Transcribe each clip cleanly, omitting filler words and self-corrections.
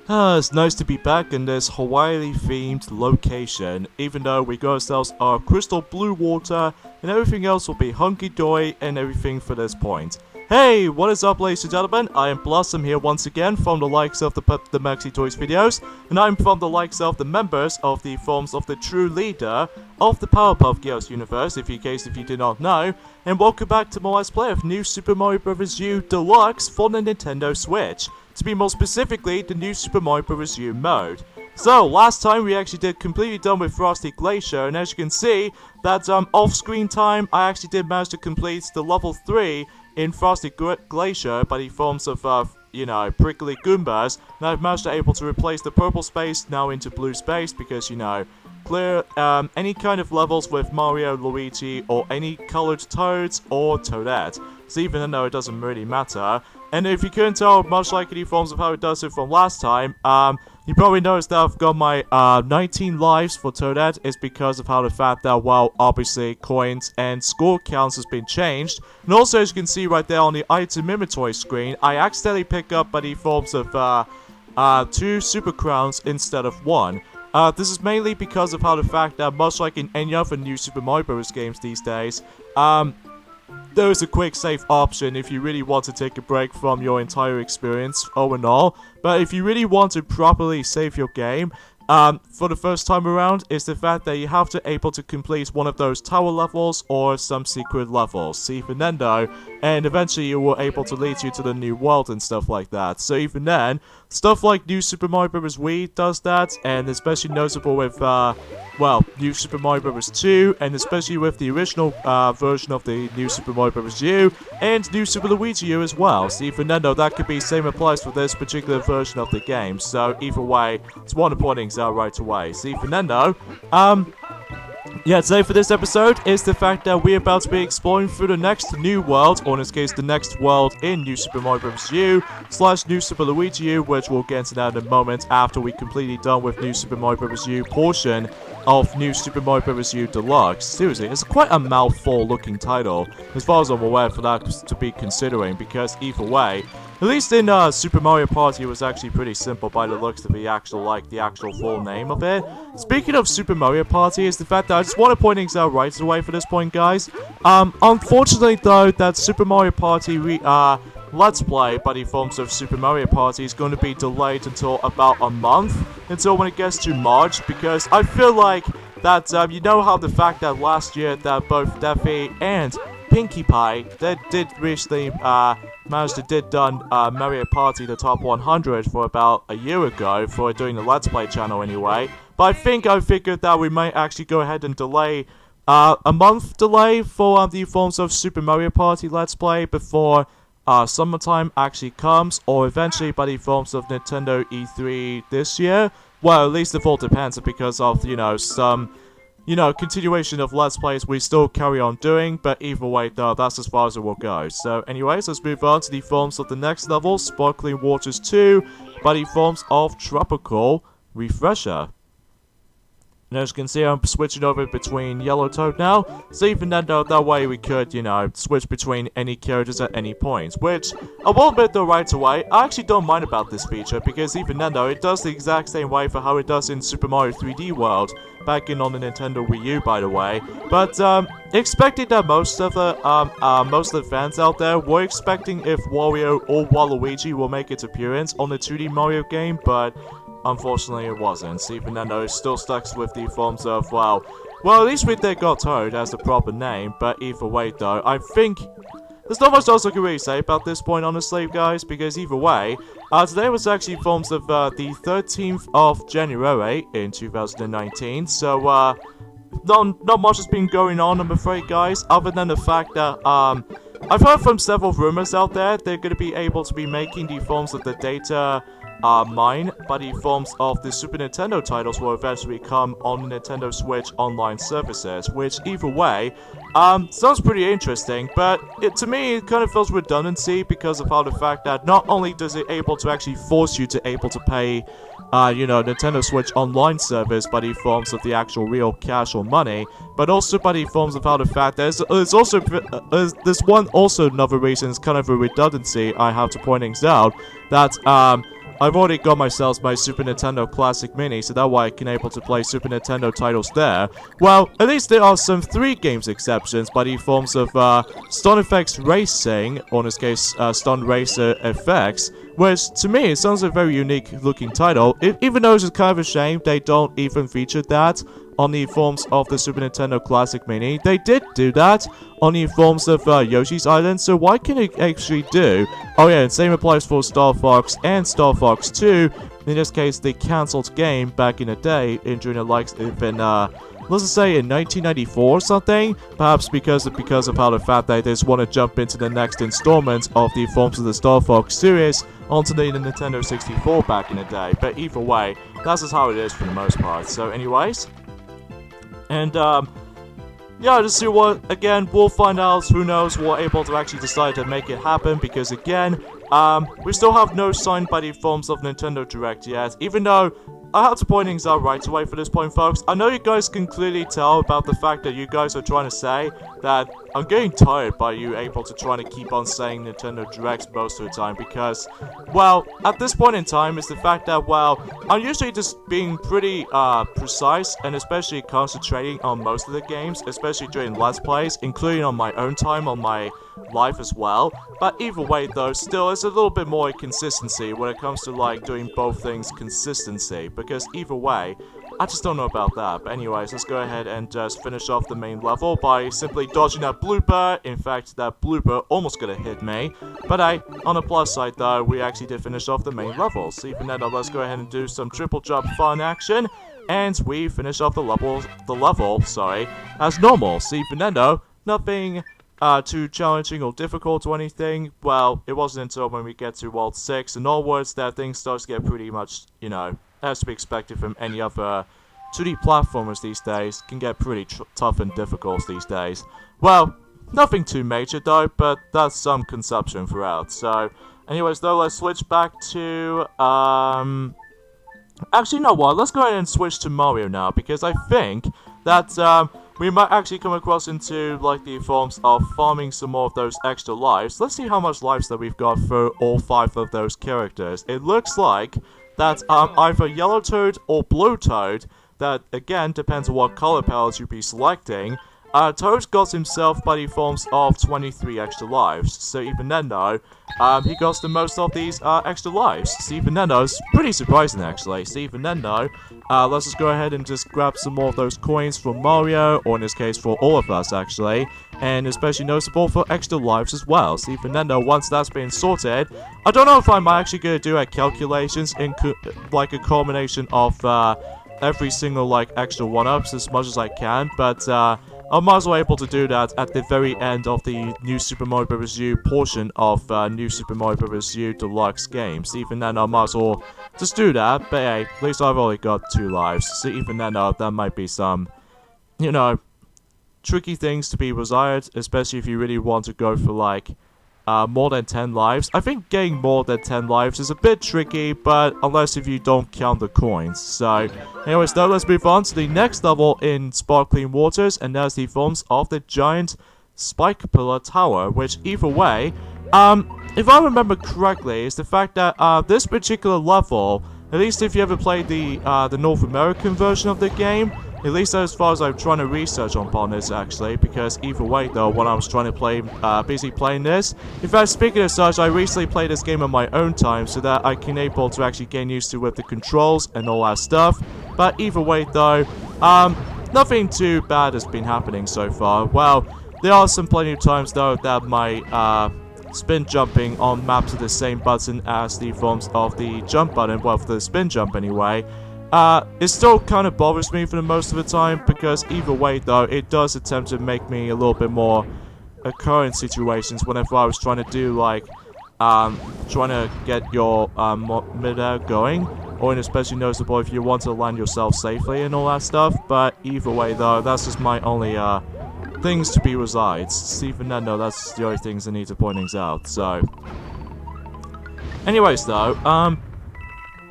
It's nice to be back in this Hawaii-themed location, even though we got ourselves our crystal blue water, and everything else will be hunky-dory and everything for this point. Hey, what is up, ladies and gentlemen? I am Blossom here once again from the likes of the Maxi Toys videos, and I'm from the likes of the members of the forms of the true leader of the Powerpuff Girls universe, if you did not know, and welcome back to my Let's Play of New Super Mario Bros. U Deluxe for the Nintendo Switch. To be more specifically, the new Super Mario Bros. U mode. So, last time we actually did completely done with Frosty Glacier, and as you can see, that off-screen time, I actually did manage to complete the level 3 in Frosty Glacier by the forms of, prickly Goombas, and I've managed to able to replace the purple space now into blue space because, clear any kind of levels with Mario, Luigi, or any colored Toads or Toadette. So even though it doesn't really matter. And if you couldn't tell, much like any forms of how it does it from last time, you probably noticed that I've got my 19 lives for Toadette is because of how the fact that, well, obviously coins and score counts has been changed. And also, as you can see right there on the item inventory screen, I accidentally picked up by the forms of 2 super crowns instead of 1. This is mainly because of how the fact that, much like in any other new Super Mario Bros. Games these days, there is a quick save option if you really want to take a break from your entire experience, and all. But if you really want to properly save your game, for the first time around, is the fact that you have to able to complete one of those tower levels or some secret levels. See, even then though, and eventually you will able to lead you to the new world and stuff like that. So even then, stuff like New Super Mario Bros. Wii does that, and especially notable with, New Super Mario Bros. 2, and especially with the original version of the New Super Mario Bros. U, and New Super Luigi U as well. So even then though, that could be same applies for this particular version of the game. So either way, it's one of the pointings out right away. So even then though, today for this episode is the fact that we're about to be exploring through the next new world, or in this case, the next world in New Super Mario Bros. U / New Super Luigi U, which we'll get into that in a moment after we completely done with New Super Mario Bros. U portion of New Super Mario Bros. U Deluxe. Seriously, it's quite a mouthful looking title, as far as I'm aware for that to be considering, because either way, at least in Super Mario Party, it was actually pretty simple by the looks of the actual full name of it. Speaking of Super Mario Party, is the fact that I just want to point things out right away for this point, guys. Unfortunately, though, that Super Mario Party Let's Play by the forms of Super Mario Party is going to be delayed until about a month, until when it gets to March, because I feel like that, you know how the fact that last year that both Daffy and Pinkie Pie did recently managed to did done Mario Party the top 100 for about a year ago for doing the Let's Play channel anyway. But I figured that we might actually go ahead and delay a month delay for the forms of Super Mario Party Let's Play before summertime actually comes, or eventually by the forms of Nintendo E3 this year. Well, at least it all depends because of, some continuation of Let's Plays we still carry on doing, but either way though, that's as far as it will go. So anyways, let's move on to the forms of the next level, Sparkling Waters 2, by the forms of Tropical Refresher. And as you can see, I'm switching over between Yellow Toad now, so even then though, that way we could, switch between any characters at any point, which, I will admit though right away, I actually don't mind about this feature, because even then though, it does the exact same way for how it does in Super Mario 3D World, back in on the Nintendo Wii U, by the way. But, expecting that most of the fans out there were expecting if Wario or Waluigi will make its appearance on the 2D Mario game, but unfortunately it wasn't. So even then though, it still stuck with the forms of, well, at least they got Toad as the proper name, but either way though, I think there's not much else I can really say about this point, honestly, guys, because either way, today was actually forms of the 13th of January in 2019, so, not much has been going on, I'm afraid, guys, other than the fact that, I've heard from several rumors out there they're going to be able to be making the forms of the data mine by the forms of the Super Nintendo titles will eventually come on Nintendo Switch online services, which either way, sounds pretty interesting, but to me it kind of feels redundancy because of how the fact that not only does it able to actually force you to able to pay Nintendo Switch online service by the forms of the actual real cash or money, but also by the forms of how the fact that there's one also another reason, it's kind of a redundancy I have to point things out, that I've already got myself my Super Nintendo Classic Mini, so that way I can able to play Super Nintendo titles there. Well, at least there are some 3 games exceptions by the forms of Stunt Effects Racing, or in this case, Stunt Racer Effects, which to me it sounds a very unique looking title, even though it's kind of a shame they don't even feature that on the forms of the Super Nintendo Classic Mini. They did do that on the forms of Yoshi's Island, so why can it actually do? Oh yeah, and same applies for Star Fox and Star Fox 2, in this case the cancelled game back in the day, during the likes of let's just say in 1994 or something, perhaps because of how the fact that they just want to jump into the next installment of the forms of the Star Fox series onto the Nintendo 64 back in the day. But either way, that's just how it is for the most part. So anyways, and yeah, just see what, again, we'll find out, who knows, we're able to actually decide to make it happen, because again, we still have no sign by the forms of Nintendo Direct yet, even though I have to point things out right away for this point, folks. I know you guys can clearly tell about the fact that you guys are trying to say that I'm getting tired by you able to try to keep on saying Nintendo Directs most of the time, because, well, at this point in time, it's the fact that, well, I'm usually just being pretty precise and especially concentrating on most of the games, especially during Let's Plays, including on my own time, on my life as well. But either way though, still it's a little bit more consistency when it comes to like doing both things consistency, because either way, I just don't know about that. But anyways, let's go ahead and just finish off the main level by simply dodging that blooper. In fact, that blooper almost gonna hit me. But hey, on the plus side though, we actually did finish off the main level. So even then, let's go ahead and do some triple jump fun action. And we finish off the level, as normal. So even then though, nothing too challenging or difficult or anything. Well, it wasn't until when we get to World 6 and onwards that things start to get pretty much, you know, as to be expected from any other 2D platformers these days. Can get pretty tough and difficult these days. Well, nothing too major though, but that's some consumption throughout. So, anyways though, let's switch back to, actually, you know what, let's go ahead and switch to Mario now, because I think that, we might actually come across into, like, the forms of farming some more of those extra lives. Let's see how much lives that we've got for all 5 of those characters. It looks like that, either Yellow Toad or Blue Toad, that, again, depends on what color palette you'll be selecting. Toad got himself by the forms of 23 extra lives. So even then though, he got the most of these extra lives. So even then though, it's pretty surprising actually. So even then though, let's just go ahead and just grab some more of those coins for Mario, or in this case for all of us actually. And especially noticeable for extra lives as well. So even then though, once that's been sorted, I don't know if I'm actually going to do calculations in like a combination of every single like extra 1-ups as much as I can, but I might as well able to do that at the very end of the New Super Mario Bros. U portion of New Super Mario Bros. U Deluxe games. Even then, I might as well just do that. But hey, at least I've only got 2 lives. So even then, that might be some, you know, tricky things to be desired, especially if you really want to go for like more than 10 lives. I think getting more than 10 lives is a bit tricky, but unless if you don't count the coins. So, anyways, though, let's move on to the next level in Sparkling Waters, and that's the forms of the giant spike pillar tower, which either way, if I remember correctly, is the fact that this particular level, at least if you ever played the North American version of the game, at least as far as I'm trying to research upon this actually, because either way though, when I was trying to play, busy playing this, in fact speaking of such, I recently played this game on my own time so that I can able to actually get used to with the controls and all that stuff. But either way though, nothing too bad has been happening so far. Well, there are some plenty of times though that my spin jumping on maps are the same button as the forms of the jump button, well for the spin jump anyway. It still kind of bothers me for the most of the time, because either way though, it does attempt to make me a little bit more occurrent situations whenever I was trying to do like, trying to get your mid-air going, or especially noticeable if you want to land yourself safely and all that stuff. But either way though, that's just my only things to be resides. Even then though, that's the only things I need to point things out. So, anyways though,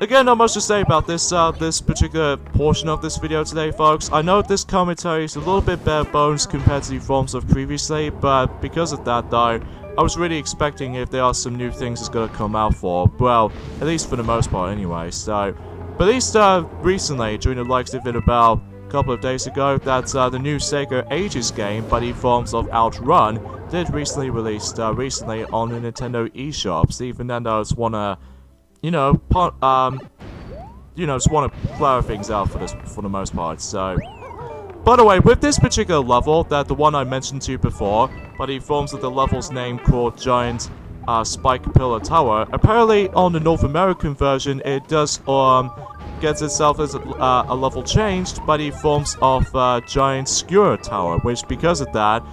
again, not much to say about this this particular portion of this video today, folks. I know this commentary is a little bit bare bones compared to the forms of previously, but because of that, though, I was really expecting if there are some new things that's gonna come out for. Well, at least for the most part anyway, so... But at least recently, during the likes of it about a couple of days ago, that the new Sega Ages game, by the forms of Outrun, did recently released recently on the Nintendo eShop. So even then, I just wanna, just wanna clarify things out for the most part. So, by the way, with this particular level, that the one I mentioned to you before, by the forms of the level's name called Giant Spike Pillar Tower, apparently on the North American version, it does gets itself as a level changed by the forms of Giant Skewer Tower, which because of that,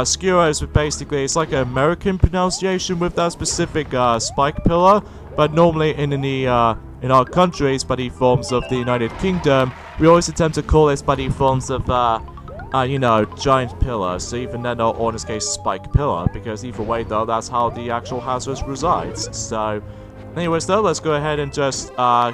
Skewer is basically, it's like an American pronunciation with that specific spike pillar, but normally in our countries, by the forms of the United Kingdom, we always attempt to call it by the forms of, giant pillar, so even then, or in this case, spike pillar, because either way though, that's how the actual hazard resides. So, anyways though, let's go ahead and just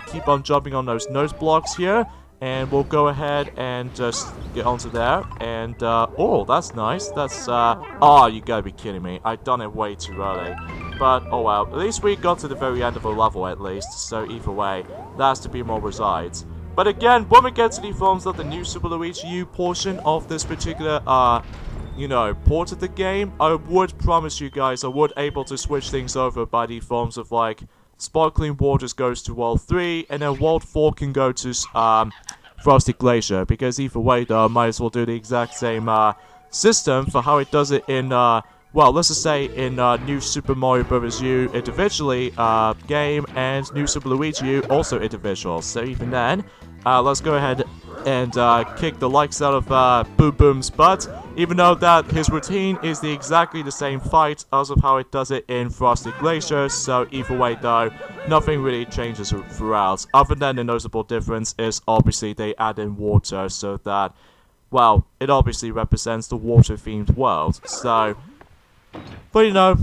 keep on jumping on those nose blocks here, and we'll go ahead and just get onto there, and, oh, that's nice, that's, oh, you gotta be kidding me, I've done it way too early, but, oh well, at least we got to the very end of the level at least, so either way, that has to be more resides. But again, when we get to the forms of the new Super Luigi U portion of this particular, port of the game, I would promise you guys, I would able to switch things over by the forms of, like, Sparkling Waters goes to World 3, and then World 4 can go to, Frosty Glacier, because either way, though, I might as well do the exact same, system for how it does it in, well, let's just say in, New Super Mario Bros. U individually, game, and New Super Luigi U also individual. So even then, let's go ahead and, kick the likes out of, Boom Boom's butt, even though that his routine is exactly the same fight as of how it does it in Frosty Glacier, so either way though, nothing really changes throughout, other than the noticeable difference is obviously they add in water so that, well, it obviously represents the water-themed world, so, but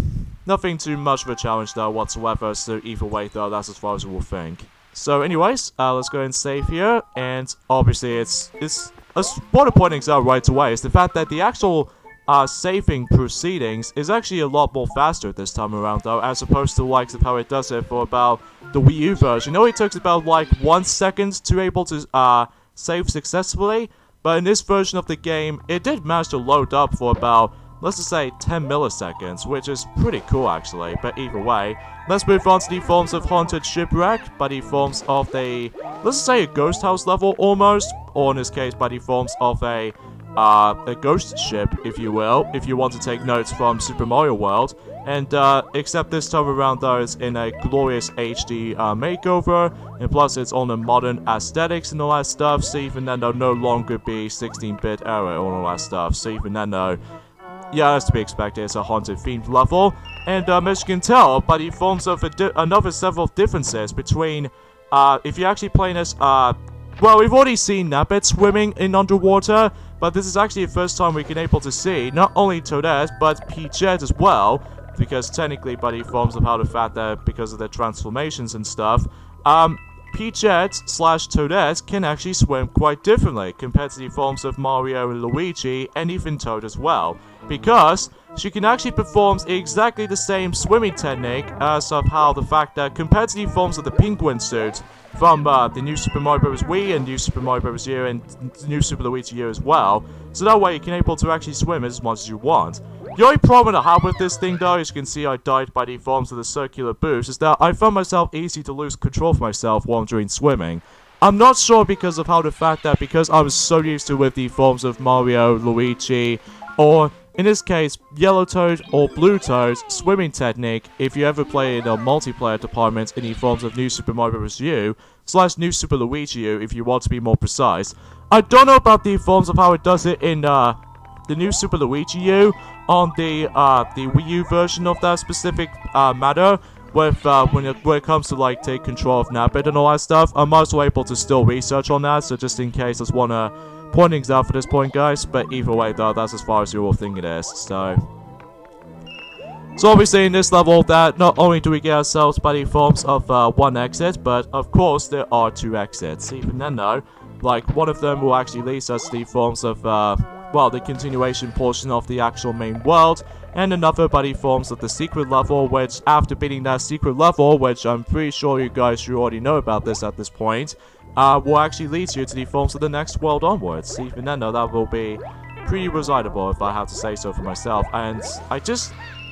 nothing too much of a challenge though whatsoever, so either way though, that's as far as we'll think. So anyways, let's go and save here, and obviously it's what I'm pointing out right away is the fact that the actual saving proceedings is actually a lot more faster this time around though, as opposed to the likes of how it does it for about the Wii U version. It takes about like 1 second to able to save successfully, but in this version of the game, it did manage to load up for about, let's just say 10 milliseconds, which is pretty cool actually, but either way, let's move on to the forms of Haunted Shipwreck, by the forms of the, let's say a ghost house level almost, or in this case by the forms of a ghost ship, if you will, if you want to take notes from Super Mario World, and except this time around though it's in a glorious HD makeover, and plus it's on the modern aesthetics and all that stuff, so even then there'll no longer be 16-bit era and all that stuff, so even then though, yeah, that's to be expected, it's a haunted themed level, and as you can tell by the forms of another several differences between, if you're actually playing as, well, we've already seen Nabbit swimming in underwater, but this is actually the first time we can able to see not only Toadette, but Peachette as well, because technically by the forms of how the fact that because of their transformations and stuff, Peachette / Toadette can actually swim quite differently compared to the forms of Mario and Luigi and even Toad as well, because she can actually perform exactly the same swimming technique as of how the fact that compared to the forms of the penguin suit from the New Super Mario Bros. Wii and New Super Mario Bros. U and New Super Luigi U as well, so that way you can able to actually swim as much as you want. The only problem I have with this thing though, as you can see I died by the forms of the circular boost, is that I found myself easy to lose control of myself while I'm doing swimming. I'm not sure because of how the fact that because I was so used to with the forms of Mario, Luigi, or in this case, Yellow Toad or Blue Toad's swimming technique, if you ever play in a multiplayer department in the forms of New Super Mario Bros. U / New Super Luigi U, if you want to be more precise. I don't know about the forms of how it does it in the New Super Luigi U on the Wii U version of that specific matter, with when it comes to like take control of Nabbit and all that stuff. I'm also able to still research on that, so just in case I just wanna point things out for this point, guys, but either way though, that's as far as you will think it is, so obviously in this level that not only do we get ourselves by the forms of one exit, but of course there are 2 exits, even then though, like one of them will actually lead us to the forms of, well, the continuation portion of the actual main world, and another buddy forms of the secret level, which after beating that secret level, which I'm pretty sure you guys should already know about this at this point, will actually lead you to the forms of the next world onwards. Even then though, that will be pretty recitable if I have to say so for myself, and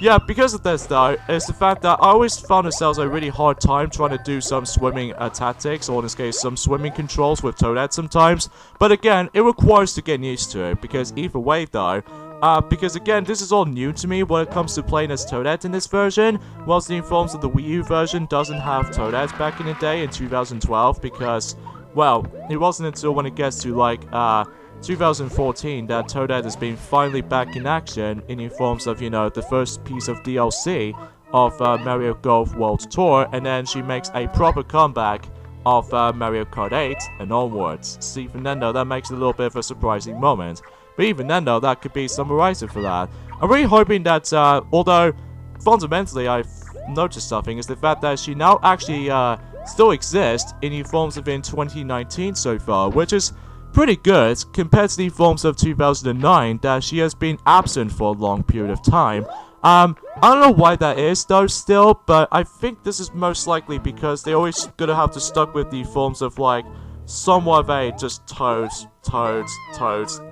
yeah, because of this though, is the fact that I always found myself a really hard time trying to do some swimming tactics, or in this case, some swimming controls with Toadette sometimes. But again, it requires to get used to it, because either way though, because again, this is all new to me when it comes to playing as Toadette in this version, whilst the forms of the Wii U version doesn't have Toadette back in the day in 2012, because, well, it wasn't until when it gets to like, 2014 that Toadette has been finally back in action in the forms of, you know, the first piece of DLC of Mario Golf World Tour, and then she makes a proper comeback of Mario Kart 8 and onwards. So even then though, that makes it a little bit of a surprising moment. But even then though, that could be summarized for that. I'm really hoping that, although fundamentally I've noticed something, is the fact that she now actually still exists in the forms of in 2019 so far, which is pretty good compared to the forms of 2009 that she has been absent for a long period of time. I don't know why that is though still, but I think this is most likely because they always gonna have to stuck with the forms of like somewhat of a just toads,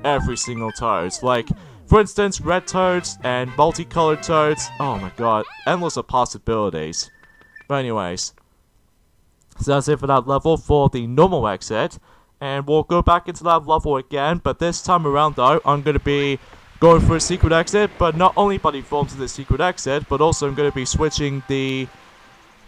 every single toads. Like, for instance, red toads and multicolored toads. Oh my god, endless of possibilities. But anyways, so that's it for that level for the normal exit. And we'll go back into that level again, but this time around though, I'm going to be going for a secret exit, but not only by the forms of the secret exit, but also I'm going to be switching the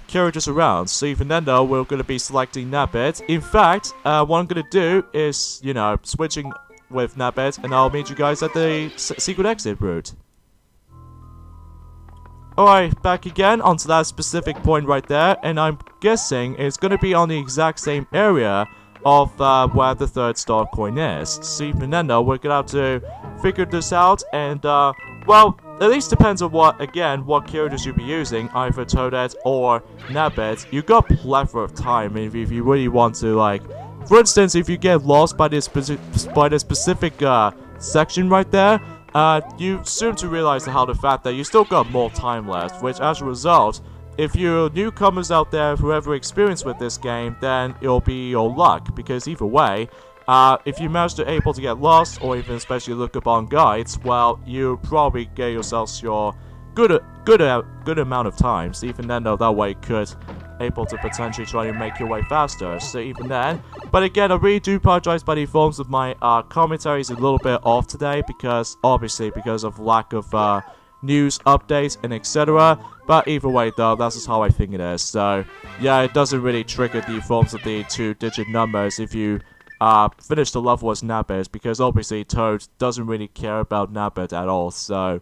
carriages around. So even then though, we're going to be selecting Nabbit. In fact, what I'm going to do is, you know, switching with Nabbit, and I'll meet you guys at the secret exit route. Alright, back again onto that specific point right there, and I'm guessing it's going to be on the exact same area of where the third star coin is. So even then though, we're gonna have to figure this out, and well, at least depends on what characters you'll be using, either Toadette or Nabbit. You got plethora of time if you really want to, like, for instance, if you get lost by this specific section right there, you soon to realize how the fact that you still got more time left, which as a result, if you're newcomers out there who have experienced with this game, then it'll be your luck, because either way, if you manage to able to get lost, or even especially look up on guides, well, you probably get yourselves your good amount of time. So even then though, that way you could able to potentially try to make your way faster. So even then, but again, I really do apologize by the forms of my commentary is a little bit off today, because obviously because of lack of news updates and etc. But either way though, that's just how I think it is. So yeah, it doesn't really trigger the forms of the 2-digit numbers if you finish the level as Nabbit, because obviously Toad doesn't really care about Nabbit at all. So,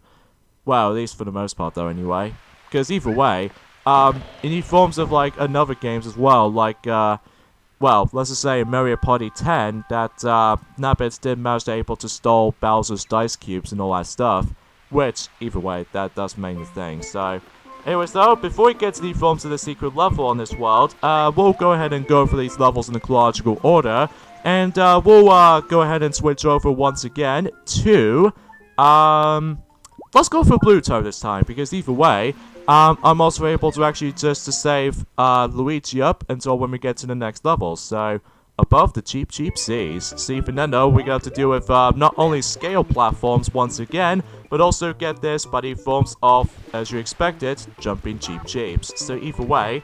well, at least for the most part though anyway. Because either way, in the forms of like another games as well, like well, let's just say in Mario Party 10, that Nabbit did manage to able to stole Bowser's dice cubes and all that stuff. Which, either way, that does mean the thing. So, anyways though, before we get to the forms of the secret level on this world, we'll go ahead and go for these levels in a chronological order. And we'll go ahead and switch over once again to, let's go for Blue Toad this time, because either way, I'm also able to actually just to save Luigi up until when we get to the next level. So, above the cheap seas. So even then though, we got to deal with not only scale platforms once again, but also get this by the forms of, as you expected, jumping cheap jeeps. So either way,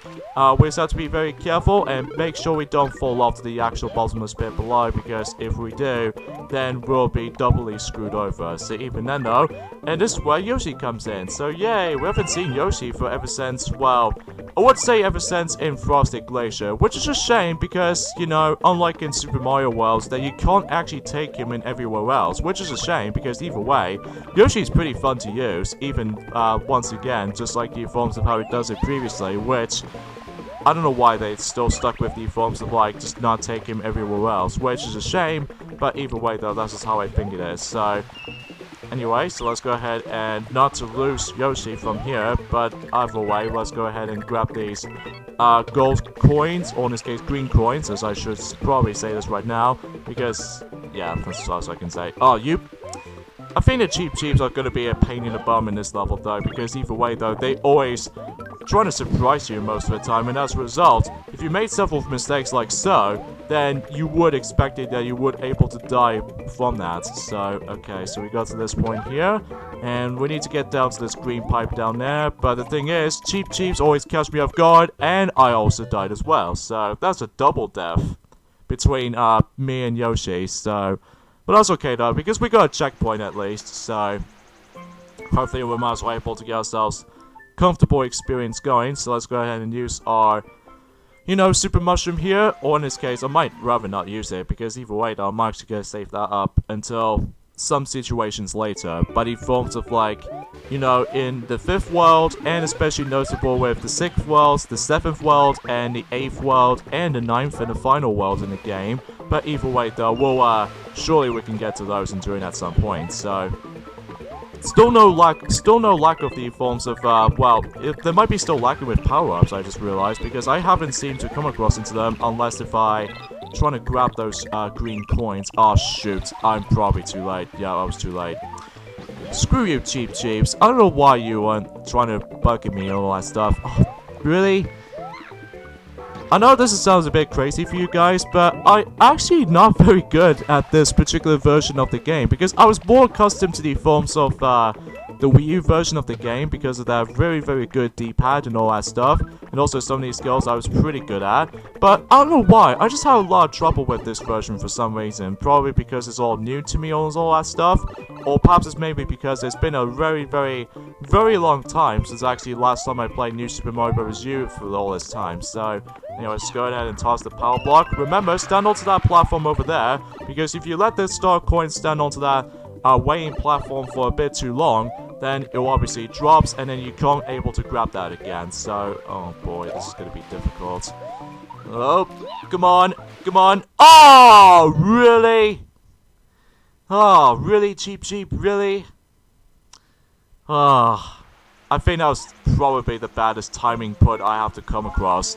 we just have to be very careful and make sure we don't fall off to the actual bottomless pit below, because if we do, then we'll be doubly screwed over. So even then though, and this is where Yoshi comes in. So yay, we haven't seen Yoshi for ever since, well, I would say ever since in Frosted Glacier, which is a shame because, you know, unlike in Super Mario World, that you can't actually take him in everywhere else, which is a shame because either way, Yoshi's pretty fun to use, even once again, just like the forms of how he does it previously, which I don't know why they still stuck with the forms of like just not take him everywhere else, which is a shame, but either way though, that's just how I think it is. So anyway, so let's go ahead and not to lose Yoshi from here, but either way, let's go ahead and grab these gold coins, or in this case green coins, as I should probably say this right now, because yeah, that's what I can say. Oh, you I think the Cheep Cheeps are gonna be a pain in the bum in this level though, because either way though, they always trying to surprise you most of the time, and as a result, if you made several mistakes like so, then you would expect it that you would able to die from that. So, okay, so we got to this point here, and we need to get down to this green pipe down there, but the thing is, Cheep Cheeps always catch me off guard, and I also died as well, so that's a double death between me and Yoshi, so, but that's okay though, because we got a checkpoint at least, so hopefully we might as well able to get ourselves comfortable experience going. So let's go ahead and use our, you know, super mushroom here, or in this case I might rather not use it, because either way though, I'm actually gonna save that up until some situations later, but in forms of like, you know, in the 5th world, and especially notable with the 6th world, the 7th world, and the 8th world, and the 9th and the final world in the game. But either way though, we'll surely we can get to those and doing at some point. So still no lack of the forms of well, there might be still lacking with power-ups, I just realized, because I haven't seemed to come across into them unless if I trying to grab those green coins. Oh shoot, I'm probably too late. Yeah, I was too late. Screw you, Cheep Cheeps. I don't know why you weren't trying to bug me and all that stuff. Oh, really? I know this sounds a bit crazy for you guys, but I'm actually not very good at this particular version of the game, because I was more accustomed to the forms of the Wii U version of the game because of that very, very good D-pad and all that stuff, and also some of these skills I was pretty good at, but I don't know why, I just had a lot of trouble with this version for some reason, probably because it's all new to me and all that stuff, or perhaps it's maybe because it's been a very, very, very long time since actually last time I played New Super Mario Bros. U for all this time, so anyway, let's go ahead and toss the power block. Remember, stand onto that platform over there, because if you let this star coin stand onto that weighing platform for a bit too long, then it obviously drops, and then you can't able to grab that again. So, oh boy, this is going to be difficult. Oh, come on, come on. Oh, really? Oh, really, Cheep Cheep, really? Ah, I think that was probably the baddest timing put I have to come across.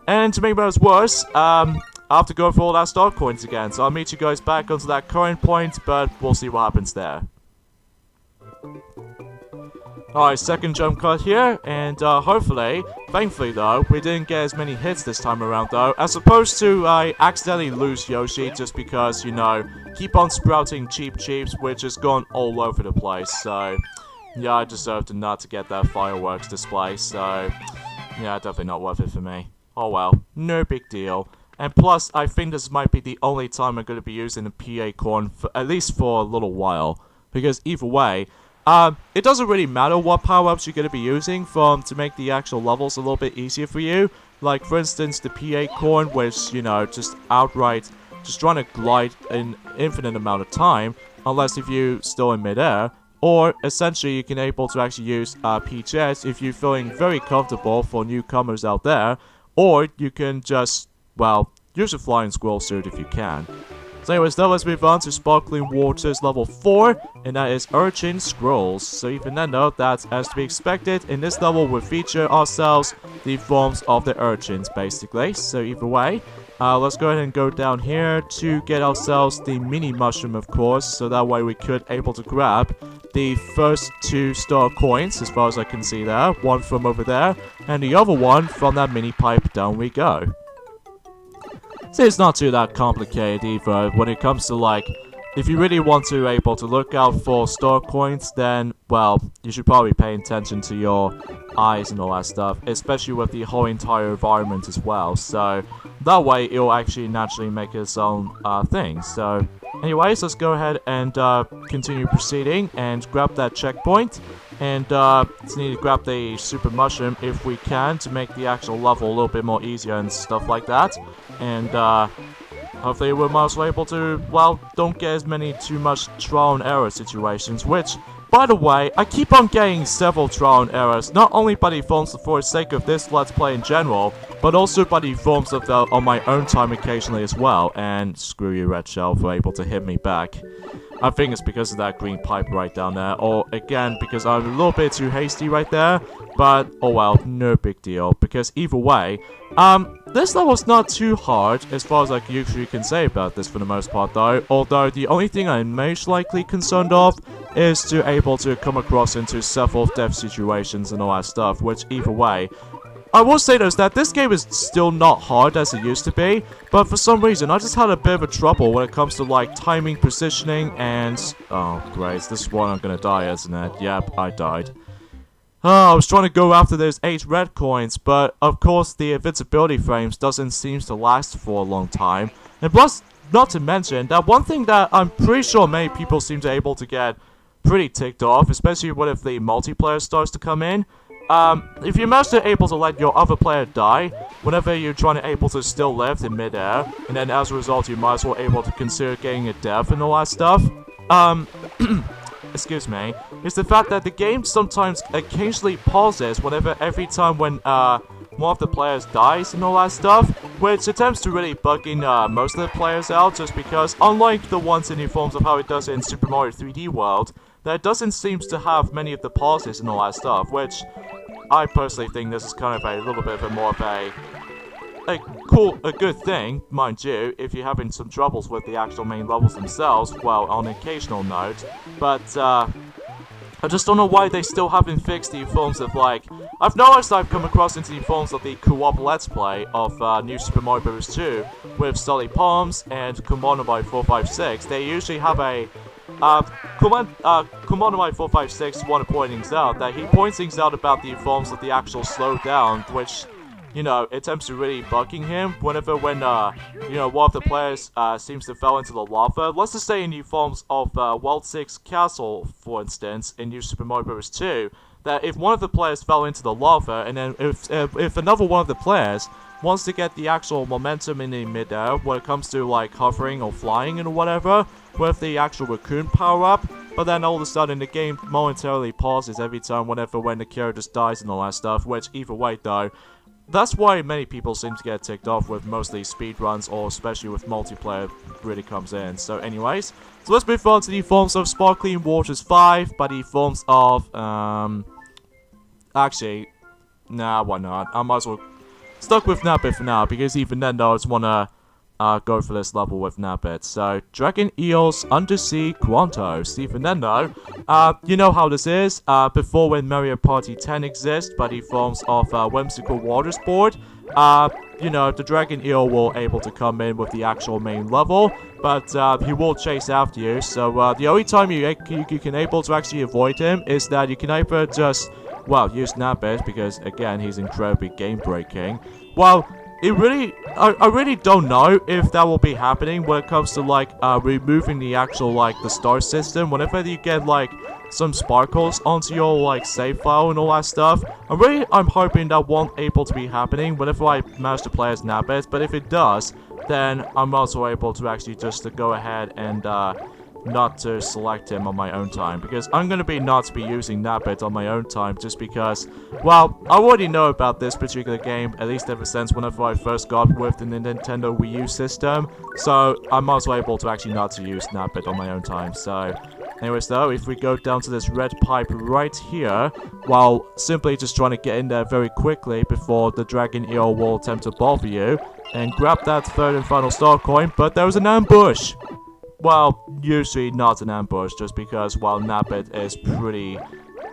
And to make matters worse, I have to go for all that star coins again, so I'll meet you guys back onto that current point, but we'll see what happens there. Alright, second jump cut here, and hopefully, thankfully though, we didn't get as many hits this time around though, as opposed to I accidentally lose Yoshi just because, you know, keep on sprouting Cheep Cheeps, which has gone all over the place, so yeah, I deserved not to get that fireworks display, so yeah, definitely not worth it for me. Oh well, no big deal. And plus, I think this might be the only time I'm going to be using the PA corn, for, at least for a little while. Because either way, it doesn't really matter what power-ups you're going to be using to make the actual levels a little bit easier for you. Like, for instance, the PA corn, which, you know, just outright, just trying to glide an infinite amount of time, unless if you're still in midair. Or, essentially, you can able to actually use PJs if you're feeling very comfortable for newcomers out there. Or, you can just, well, use a flying squirrel suit if you can. So anyways, now let's move on to Sparkling Waters level 4, and that is Urchin Scrolls. So even then though, that's as to be expected, in this level we'll feature ourselves the forms of the urchins basically. So either way, let's go ahead and go down here to get ourselves the mini mushroom of course, so that way we could able to grab the first 2 star coins as far as I can see there. One from over there, and the other one from that mini pipe. Down we go. So it's not too that complicated either when it comes to like, if you really want to able to look out for star coins, then, well, you should probably pay attention to your eyes and all that stuff, especially with the whole entire environment as well, so that way it'll actually naturally make its own thing. So anyways, let's go ahead and continue proceeding and grab that checkpoint, and need to grab the super mushroom if we can to make the actual level a little bit more easier and stuff like that, and hopefully we're most able to, well, don't get as many too much trial and error situations, which, by the way, I keep on getting several trial and errors, not only by the forms for the sake of this Let's Play in general, but also by the forms of on my own time occasionally as well, and screw you Red Shell for able to hit me back. I think it's because of that green pipe right down there, or again, because I'm a little bit too hasty right there, but oh well, no big deal, because either way, the this level's not too hard, as far as I usually can say about this for the most part though, although the only thing I'm most likely concerned of is to able to come across into several death situations and all that stuff, which either way, I will say though that this game is still not hard as it used to be, but for some reason I just had a bit of a trouble when it comes to like timing, positioning, and... oh great, this is why I'm gonna die, isn't it? Yep, I died. I was trying to go after those 8 red coins, but of course the invincibility frames doesn't seem to last for a long time. And plus, not to mention, that one thing that I'm pretty sure many people seem to able to get pretty ticked off, especially when if the multiplayer starts to come in. If you manage to able to let your other player die, whenever you're trying to able to still live in midair, and then as a result you might as well able to consider getting a death and all that stuff, excuse me, is the fact that the game sometimes occasionally pauses every time when one of the players dies and all that stuff, which attempts to really bugging most of the players out, just because unlike the ones in the forms of how it does in Super Mario 3D World, that doesn't seem to have many of the pauses and all that stuff, which I personally think this is kind of a little bit of a more of a good thing, mind you, if you're having some troubles with the actual main levels themselves, well, on an occasional note, but, I just don't know why they still haven't fixed the forms of, like... I've noticed I've come across into the forms of the co-op Let's Play of New Super Mario Bros. 2 with Sully Palms and Commander by 456. They usually have a... Commander by 456 wanted to point things out, that he points things out about the forms of the actual slowdown, which... you know, it attempts to really bugging him when, you know, one of the players, seems to fall into the lava. Let's just say in the forms of, World 6 Castle, for instance, in New Super Mario Bros. 2, that if one of the players fell into the lava, and then if another one of the players wants to get the actual momentum in the midair when it comes to, like, hovering or flying and whatever, with the actual raccoon power-up, but then all of a sudden the game momentarily pauses every time when the character just dies and all that stuff, which either way, though, that's why many people seem to get ticked off with mostly speedruns, or especially with multiplayer really comes in. So anyways, so let's move on to the forms of Sparkling Waters 5, by the forms of, actually, nah, why not? I might as well stuck with Nabbit for now, because even then though I just wanna go for this level with Nabbit. So, Dragon Eels Undersea Quantos. Even then though, you know how this is. Before when Mario Party 10 exists, by the forms of Whimsical Water Sport, you know, the Dragon Eel will able to come in with the actual main level, but he will chase after you. So the only time you can able to actually avoid him is that you can either just, well, use Nabbit, because again he's incredibly game breaking. Well, I really don't know if that will be happening when it comes to, like, removing the actual, like, the star system. Whenever you get, like, some sparkles onto your, like, save file and all that stuff, I'm hoping that won't able to be happening whenever I manage to play as Nabbit, but if it does, then I'm also able to actually just to go ahead and, not to select him on my own time, because I'm going to be not to be using Nabbit on my own time, just because, well, I already know about this particular game, at least ever since whenever I first got with the Nintendo Wii U system, so I'm also able to actually not to use Nabbit on my own time. So anyways though, if we go down to this red pipe right here, while simply just trying to get in there very quickly before the Dragon Eel will attempt to bother you, and grab that third and final star coin, but there was an ambush! Well, usually not an ambush, just because, while Nabbit is pretty,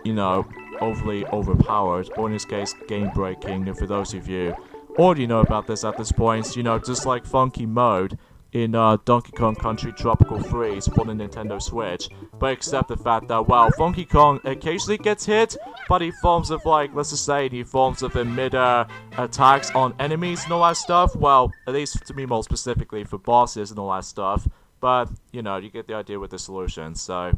you know, overly overpowered, or in this case, game-breaking, for those of you already know about this at this point, you know, just like Funky Mode in Donkey Kong Country Tropical Freeze for the Nintendo Switch, but except the fact that, while Funky Kong occasionally gets hit by the forms of, like, let's just say, the forms of the mid-air attacks on enemies and all that stuff, well, at least to me more specifically for bosses and all that stuff, but, you know, you get the idea with the solution, so...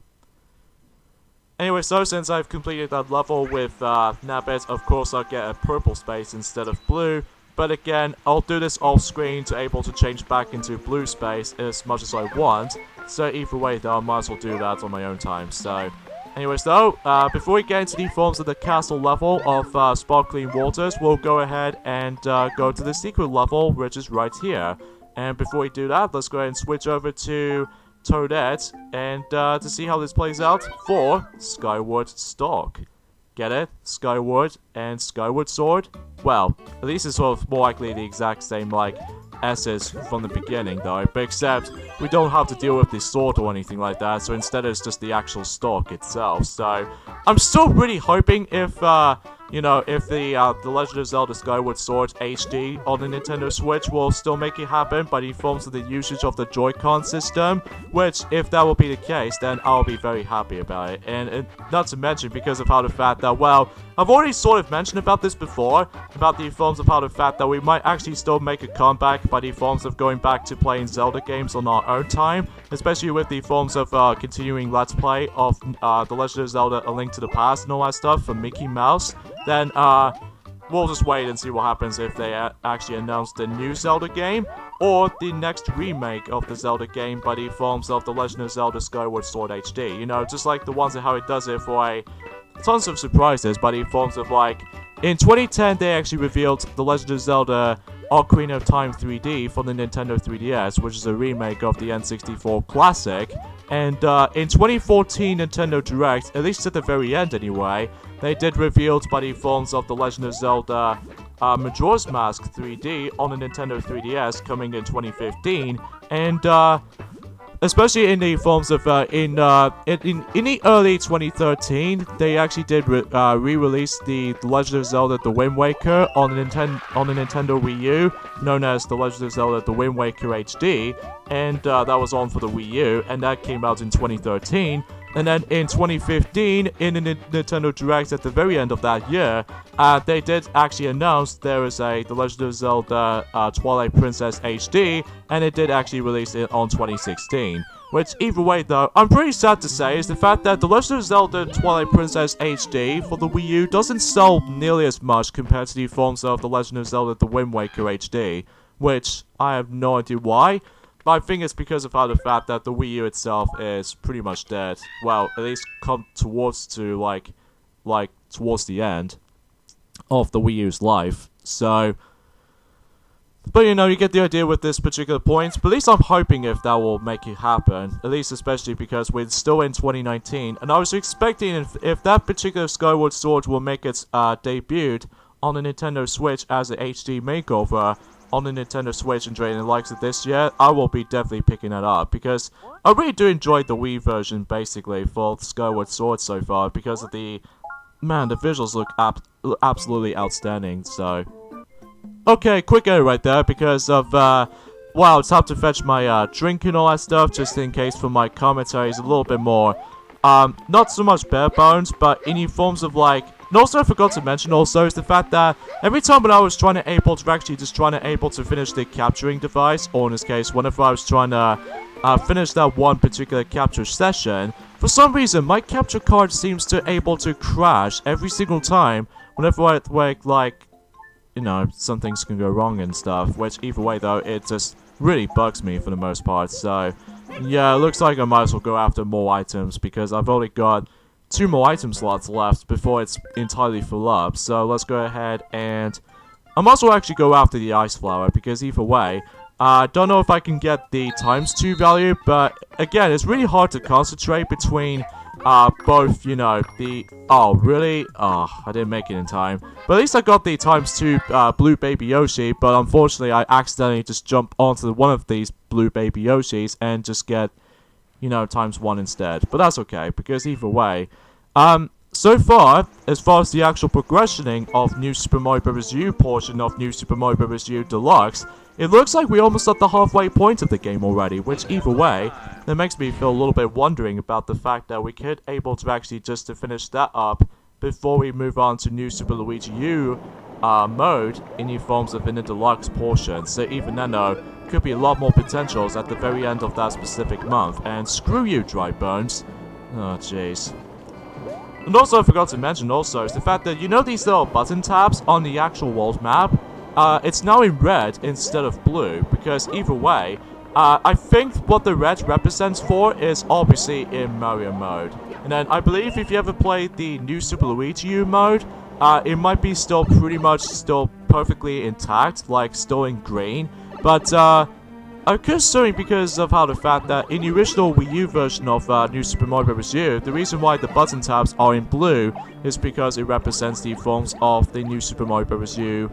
Anyway, so since I've completed that level with Nabbit, of course I'll get a purple space instead of blue, but again, I'll do this off screen to able to change back into blue space as much as I want, so either way though, I might as well do that on my own time, so... Anyways though, before we get into the forms of the castle level of Sparkling Waters, we'll go ahead and go to the secret level, which is right here. And before we do that, let's go ahead and switch over to Toadette and to see how this plays out for Skyward Stalk. Get it? Skyward and Skyward Sword? Well, at least it's sort of more likely the exact same, like, S's from the beginning, though. But except, we don't have to deal with the sword or anything like that, so instead it's just the actual stock itself. So, I'm still really hoping if, you know, if the Legend of Zelda Skyward Sword HD on the Nintendo Switch will still make it happen by the forms of the usage of the Joy-Con system, which, if that will be the case, then I'll be very happy about it. And not to mention, because of how the fact that, well, I've already sort of mentioned about this before, about the forms of how the fact that we might actually still make a comeback by the forms of going back to playing Zelda games on our own time, especially with the forms of continuing Let's Play of The Legend of Zelda A Link to the Past and all that stuff for Mickey Mouse. Then, we'll just wait and see what happens if they actually announce the new Zelda game, or the next remake of the Zelda game by the forms of The Legend of Zelda Skyward Sword HD. You know, just like the ones and how it does it for tons of surprises by the forms of, like, in 2010 they actually revealed The Legend of Zelda Ocarina of Time 3D for the Nintendo 3DS, which is a remake of the N64 classic. And in 2014 Nintendo Direct, at least at the very end anyway, they did reveal by the forms of The Legend of Zelda Majora's Mask 3D on the Nintendo 3DS coming in 2015. And especially in the forms of in the early 2013, they actually did re-release the Legend of Zelda: The Wind Waker on the Nintendo Wii U, known as The Legend of Zelda: The Wind Waker HD, and that was on for the Wii U, and that came out in 2013. And then in 2015, in the Nintendo Direct at the very end of that year, they did actually announce there is The Legend of Zelda Twilight Princess HD, and it did actually release it on 2016. Which, either way though, I'm pretty sad to say is the fact that The Legend of Zelda Twilight Princess HD for the Wii U doesn't sell nearly as much compared to the forms of The Legend of Zelda The Wind Waker HD, which I have no idea why. But I think it's because of how the fact that the Wii U itself is pretty much dead. Well, at least come towards to like towards the end of the Wii U's life. So, but you know, you get the idea with this particular point. But at least I'm hoping if that will make it happen. At least especially because we're still in 2019, and I was expecting if that particular Skyward Sword will make its debut on the Nintendo Switch as an HD makeover on the Nintendo Switch and during the likes of this year, I will be definitely picking it up, because I really do enjoy the Wii version, basically, for Skyward Sword so far, because of the visuals look absolutely outstanding, so. Okay, quick edit right there, because of, wow, it's time to fetch my, drink and all that stuff, just in case for my commentary is a little bit more, not so much bare bones, but any forms of, like, and also I forgot to mention also is the fact that every time when I was trying to able to finish the capturing device, or in this case, whenever I was trying to finish that one particular capture session, for some reason my capture card seems to able to crash every single time whenever I like, you know, some things can go wrong and stuff, which either way though, it just really bugs me for the most part. So yeah, it looks like I might as well go after more items, because I've only got 2 more item slots left before it's entirely full up. So let's go ahead and I might as well actually go after the ice flower, because either way, I don't know if I can get the ×2 value, but again, it's really hard to concentrate between both, you know, the... Oh, really? Oh, I didn't make it in time. But at least I got the ×2 blue baby Yoshi, but unfortunately I accidentally just jumped onto one of these blue baby Yoshis and just get, you know, ×1 instead. But that's okay, because either way, so far as the actual progressioning of New Super Mario Bros. U portion of New Super Mario Bros. U Deluxe, it looks like we're almost at the halfway point of the game already, which either way, that makes me feel a little bit wondering about the fact that we could able to actually just to finish that up before we move on to New Super Luigi U mode in the forms of in the Deluxe portion. So even then though, could be a lot more potentials at the very end of that specific month. And screw you, Dry Bones. Oh, jeez. And also I forgot to mention also is the fact that, you know, these little button tabs on the actual world map, it's now in red instead of blue, because either way, I think what the red represents for is obviously in Mario mode. And then I believe if you ever played the New Super Luigi U mode, it might be still pretty much still perfectly intact, like still in green. But considering because of how the fact that in the original Wii U version of New Super Mario Bros. U, the reason why the button tabs are in blue is because it represents the forms of the New Super Mario Bros. U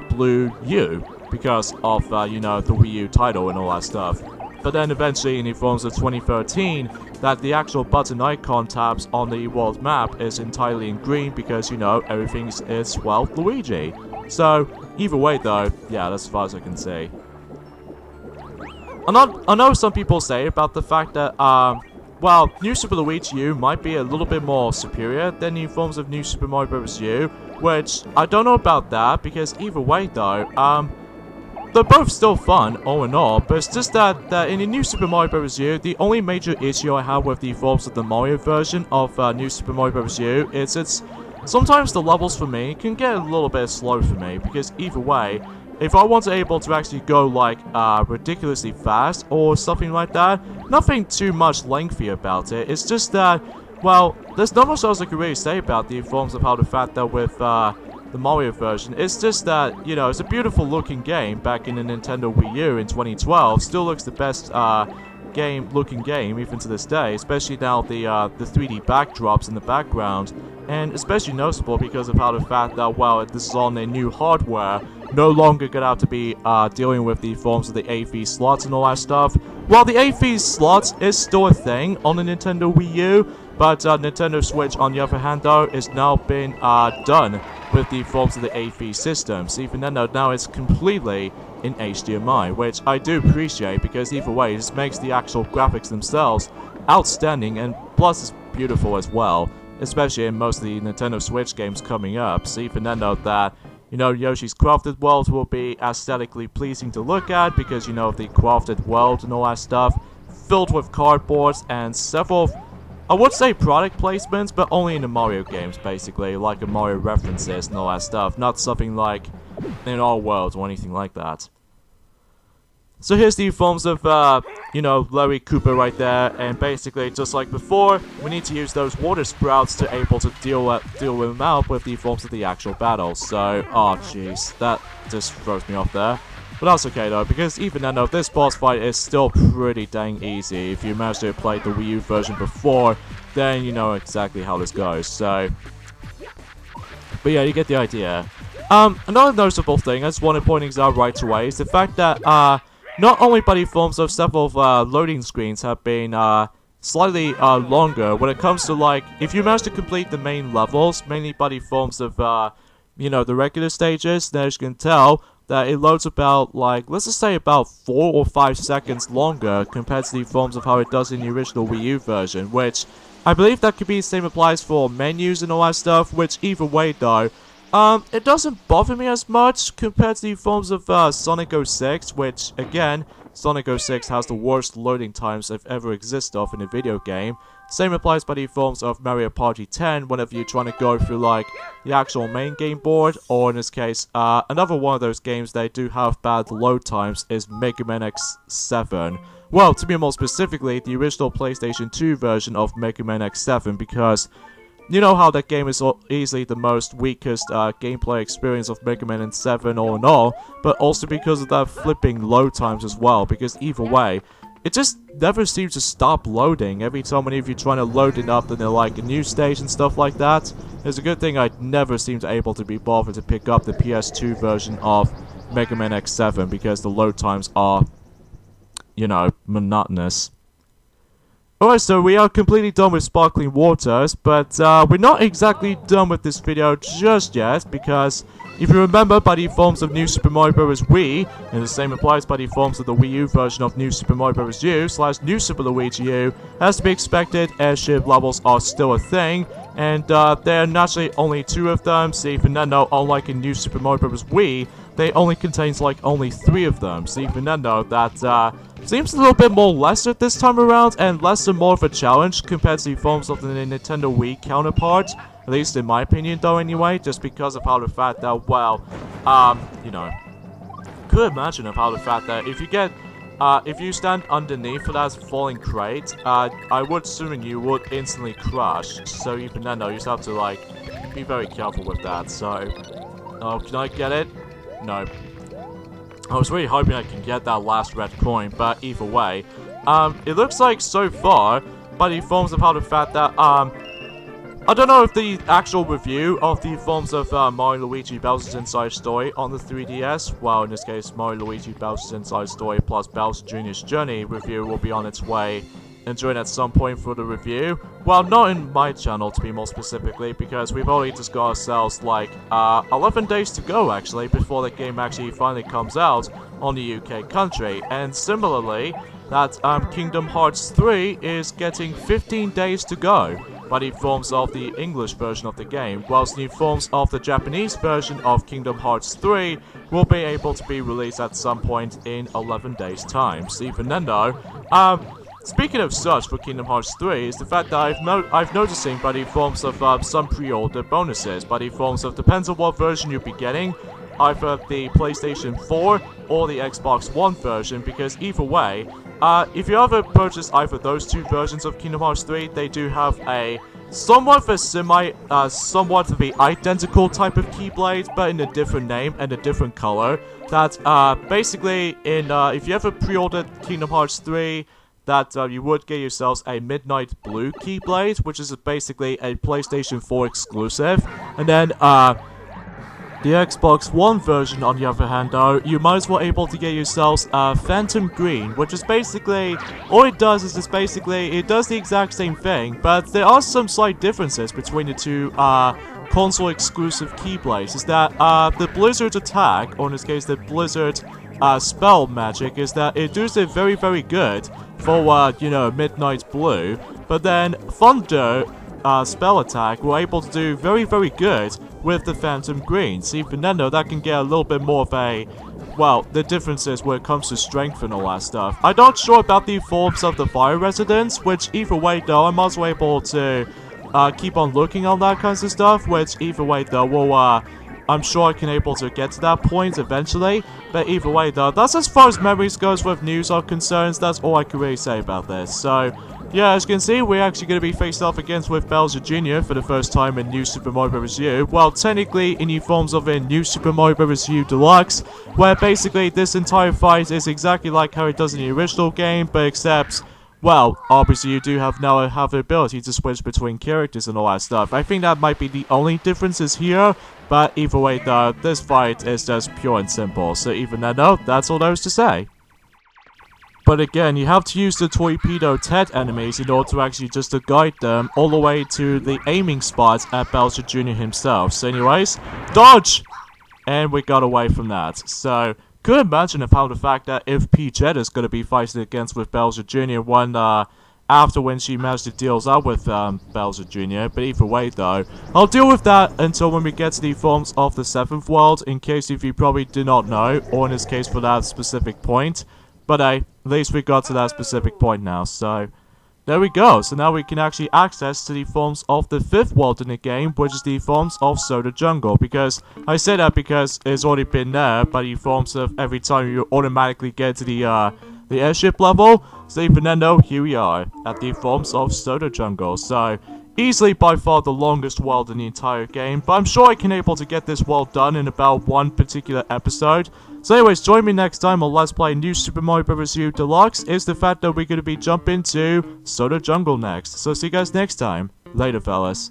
Blue U, because of, you know, the Wii U title and all that stuff. But then eventually in the forms of 2013, that the actual button icon tabs on the world map is entirely in green because, you know, everything is, well, Luigi. So, either way though, yeah, that's as far as I can see. I know some people say about the fact that, well, New Super Luigi U might be a little bit more superior than the forms of New Super Mario Bros. U, which I don't know about that, because either way though, they're both still fun, all in all, but it's just that in the New Super Mario Bros. U, the only major issue I have with the forms of the Mario version of New Super Mario Bros. U is sometimes the levels for me can get a little bit slow for me, because either way, if I want to able to actually go like ridiculously fast or something like that, nothing too much lengthy about it. It's just that, well, there's not much else I can really say about the forms of how the fact that with the Mario version. It's just that, you know, it's a beautiful looking game back in the Nintendo Wii U in 2012. Still looks the best looking game even to this day, especially now the 3D backdrops in the background, and especially noticeable because of how the fact that, well, this is on a new hardware, no longer gonna have to be dealing with the forms of the AV slots and all that stuff. Well, the AV slots is still a thing on the Nintendo Wii U, but Nintendo Switch, on the other hand, though, is now been done with the forms of the AV systems. Even then, though, now it's completely in HDMI, which I do appreciate, because either way, it just makes the actual graphics themselves outstanding, and plus it's beautiful as well, especially in most of the Nintendo Switch games coming up. So even then, though, that, you know, Yoshi's Crafted World will be aesthetically pleasing to look at, because, you know, the Crafted World and all that stuff, filled with cardboards and several, I would say product placements, but only in the Mario games, basically, like a Mario references and all that stuff, not something like in our world or anything like that. So here's the forms of, you know, Larry Cooper right there, and basically, just like before, we need to use those water sprouts to able to deal with them out with the forms of the actual battle. So, oh jeez, that just throws me off there. But that's okay though, because even then though, this boss fight is still pretty dang easy. If you managed to play the Wii U version before, then you know exactly how this goes, so. But yeah, you get the idea. Another noticeable thing I just want to point things out right away is the fact that, not only by the forms of several loading screens have been slightly longer when it comes to, like, if you manage to complete the main levels, mainly by the forms of, you know, the regular stages, then as you can tell that it loads about, like, let's just say about 4 or 5 seconds longer compared to the forms of how it does in the original Wii U version, which I believe that could be the same applies for menus and all that stuff, which either way though, it doesn't bother me as much compared to the forms of Sonic 06, which, again, Sonic 06 has the worst loading times that ever existed of in a video game. Same applies by the forms of Mario Party 10 whenever you're trying to go through, like, the actual main game board, or in this case, another one of those games that do have bad load times is Mega Man X7. Well, to be more specifically, the original PlayStation 2 version of Mega Man X7, because you know how that game is easily the most weakest gameplay experience of Mega Man 7 all in all, but also because of that flipping load times as well, because either way, it just never seems to stop loading every time whenever you're trying to load it up in like a new stage and stuff like that. It's a good thing I never seem to able to be bothered to pick up the PS2 version of Mega Man X7 because the load times are, you know, monotonous. Alright, so we are completely done with sparkling waters, but we're not exactly done with this video just yet, because if you remember by the forms of New Super Mario Bros. Wii, and the same applies by the forms of the Wii U version of New Super Mario Bros. U / New Super Luigi U, as to be expected, airship levels are still a thing, and there are naturally only 2 of them, so even then though, unlike in New Super Mario Bros. Wii, they only contains like only 3 of them, so even then though, that seems a little bit more lesser this time around, and less and more of a challenge compared to the forms of the Nintendo Wii counterpart. At least in my opinion though anyway, just because of how the fact that, well, you know, could imagine of how the fact that if you get, if you stand underneath of that falling crate, I would assume you would instantly crash. So even then though, you just have to like, be very careful with that, so, can I get it? No. I was really hoping I can get that last red coin, but either way, it looks like so far, by the forms of how the fact that, I don't know if the actual review of the forms of Mario & Luigi Bowser's Inside Story on the 3DS, well, in this case, Mario & Luigi Bowser's Inside Story plus Bowser Jr.'s Journey review will be on its way and join at some point for the review. Well, not in my channel, to be more specifically, because we've already just got ourselves, like, 11 days to go, actually, before the game actually finally comes out on the UK country. And similarly, that Kingdom Hearts 3 is getting 15 days to go by the forms of the English version of the game, whilst the forms of the Japanese version of Kingdom Hearts 3 will be able to be released at some point in 11 days' time. So even then though, speaking of such for Kingdom Hearts 3 is the fact that I've noticing by the forms of some pre-order bonuses, by the forms of depends on what version you'll be getting, either the PlayStation 4 or the Xbox One version, because either way, if you ever purchase either those two versions of Kingdom Hearts 3, they do have a somewhat of a somewhat of the identical type of Keyblade, but in a different name and a different color. That basically, if you ever pre-ordered Kingdom Hearts 3, that you would get yourselves a Midnight Blue Keyblade, which is basically a PlayStation 4 exclusive. And then, the Xbox One version, on the other hand, though, you might as well able to get yourselves Phantom Green, which is basically, all it does is just basically, it does the exact same thing, but there are some slight differences between the two console exclusive Keyblades. Is that the Blizzard's attack, or in this case the Blizzard spell magic, is that it does it very, very good for, you know, Midnight Blue, but then Thunder spell attack we're able to do very, very good with the Phantom Green. So even then though, that can get a little bit more of a, well, the differences when it comes to strength and all that stuff. I'm not sure about the forms of the Fire Resonance, which either way though, I'm also able to keep on looking on that kinds of stuff, which either way though, will I'm sure I can able to get to that point eventually, but either way though, that's as far as memories goes with news are concerned. That's all I can really say about this. So yeah, as you can see, we're actually going to be faced off against with Bowser Jr. for the first time in New Super Mario Bros. U. Well, technically in the forms of a New Super Mario Bros. U Deluxe, where basically this entire fight is exactly like how it does in the original game, but except, well, obviously you do now have the ability to switch between characters and all that stuff. I think that might be the only differences here, but either way though, this fight is just pure and simple. So even then though, that's all there is to say. But again, you have to use the Torpedo Ted enemies in order to actually just to guide them all the way to the aiming spots at Bowser Jr. himself. So anyways, dodge! And we got away from that. So, could imagine how the fact that if Peachette is going to be fighting against with Bowser Jr. After when she managed to deal out with Bowser Jr. But either way though, I'll deal with that until when we get to the forms of the 7th world, in case if you probably do not know, or in this case for that specific point. But at least we got to that specific point now, so there we go. So now we can actually access to the forms of the 5th world in the game, which is the forms of Soda Jungle. Because I say that because it's already been there by the forms of every time you automatically get to the airship level. So even then though, here we are at the forms of Soda Jungle. So easily by far the longest world in the entire game, but I'm sure I can able to get this world done in about one particular episode. So anyways, join me next time on Let's Play New Super Mario Bros. U Deluxe. Is the fact that we're going to be jumping to Soda Jungle next. So see you guys next time. Later, fellas.